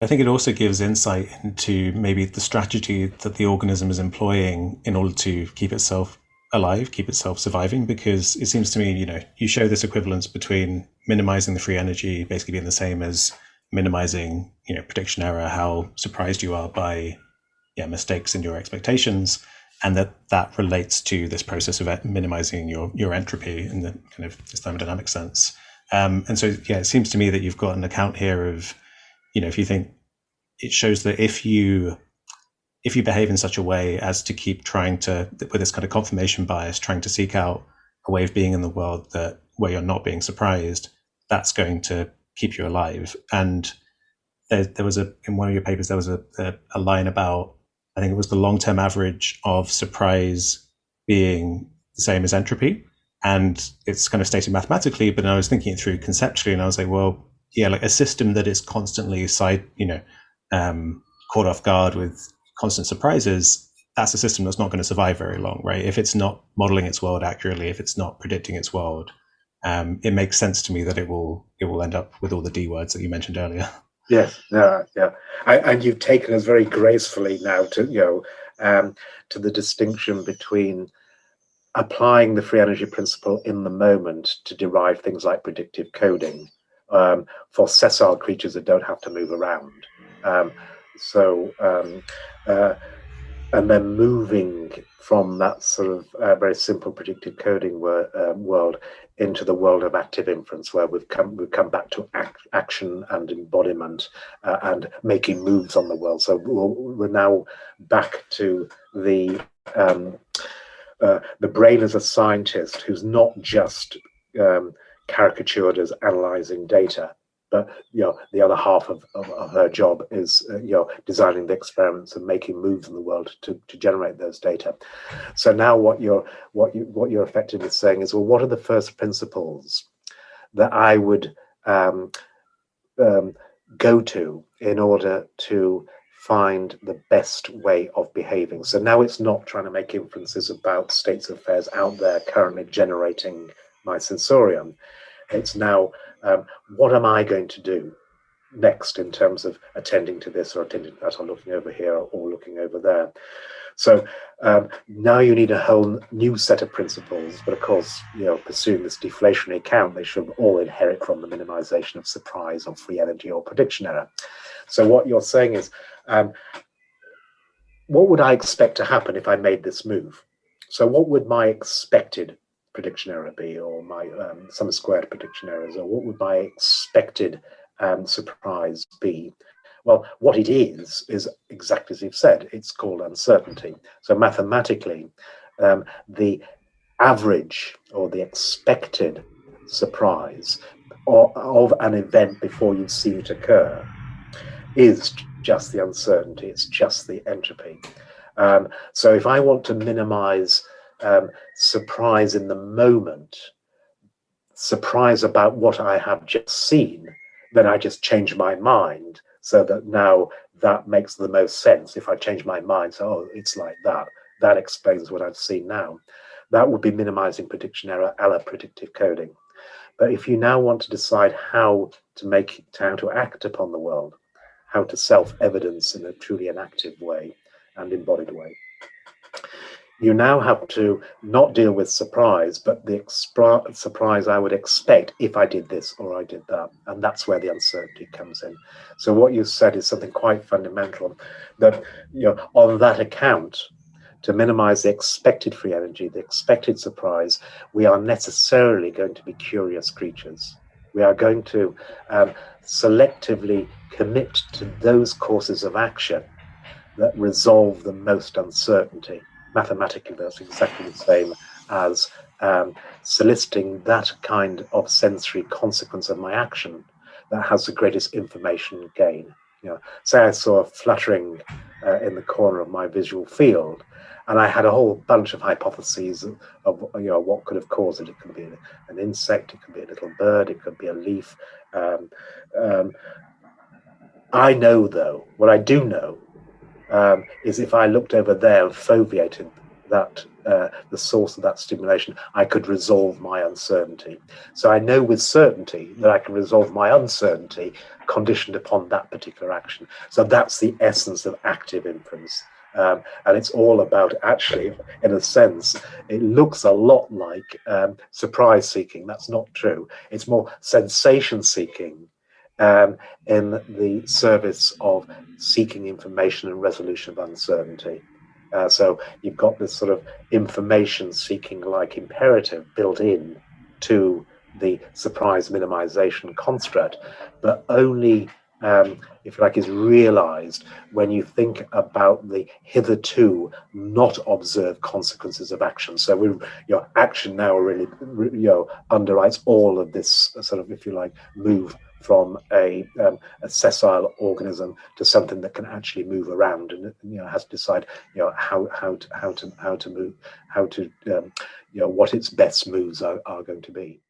I think it also gives insight into maybe the strategy that the organism is employing in order to keep itself alive, keep itself surviving, because it seems to me, you show this equivalence between minimizing the free energy basically being the same as minimizing, prediction error, how surprised you are by mistakes in your expectations, and that relates to this process of minimizing your entropy in the kind of this thermodynamic sense. And so, it seems to me that you've got an account here of, if you think it shows that if you behave in such a way as to keep trying to, with this kind of confirmation bias, trying to seek out a way of being in the world where you're not being surprised, that's going to keep you alive. And there was in one of your papers, there was a line about, I think it was the long-term average of surprise being the same as entropy. And it's kind of stated mathematically, but I was thinking it through conceptually, and I was like, well, like a system that is constantly caught off guard with constant surprises, that's a system that's not going to survive very long, right? If it's not modeling its world accurately, if it's not predicting its world, it makes sense to me that it will end up with all the D words that you mentioned earlier. Yes, yeah. And you've taken us very gracefully now to to the distinction between applying the free energy principle in the moment to derive things like predictive coding for sessile creatures that don't have to move around. And then moving from that sort of very simple predictive coding world into the world of active inference, where we've come back to action and embodiment and making moves on the world. So we're now back to the brain as a scientist who's not just caricatured as analysing data, but the other half of her job is designing the experiments and making moves in the world to generate those data. So now what you're effectively saying is, well, what are the first principles that I would go to in order to find the best way of behaving? So now it's not trying to make inferences about states of affairs out there currently generating my sensorium. It's now, what am I going to do next in terms of attending to this or attending to that, or looking over here or looking over there? So now you need a whole new set of principles, but of course, pursuing this deflationary account, they should all inherit from the minimization of surprise or free energy or prediction error. So what you're saying is, what would I expect to happen if I made this move? So what would my expected prediction error be, or my sum squared prediction errors, or what would my expected surprise be? Well, what it is exactly as you've said, it's called uncertainty. So mathematically, the average or the expected surprise of an event before you've seen it occur is just the uncertainty, it's just the entropy. So if I want to minimize surprise in the moment, surprise about what I have just seen, then I just change my mind so that now that makes the most sense. If I change my mind, so it's like that, that explains what I've seen now. That would be minimizing prediction error a la predictive coding. But if you now want to decide how to act upon the world, how to self-evidence in a truly enactive way and embodied way, you now have to not deal with surprise, but the surprise I would expect if I did this or I did that. And that's where the uncertainty comes in. So what you said is something quite fundamental, that on that account, to minimize the expected free energy, the expected surprise, we are necessarily going to be curious creatures. We are going to selectively commit to those courses of action that resolve the most uncertainty. Mathematically, that's exactly the same as soliciting that kind of sensory consequence of my action that has the greatest information gain. Say I saw a fluttering in the corner of my visual field, and I had a whole bunch of hypotheses of what could have caused it. It could be an insect, it could be a little bird, it could be a leaf. I know, what I do know, is if I looked over there and foveated that the source of that stimulation, I could resolve my uncertainty. So I know with certainty that I can resolve my uncertainty conditioned upon that particular action. So that's the essence of active inference. And it's all about, actually, in a sense, it looks a lot like surprise seeking. That's not true. It's more sensation seeking in the service of seeking information and resolution of uncertainty. So you've got this sort of information seeking like imperative built in to the surprise minimization construct, but only if you like, is realized when you think about the hitherto not observed consequences of action. So your action now really, underwrites all of this sort of, if you like, move from a sessile organism to something that can actually move around, and has to decide how to move, what its best moves are going to be.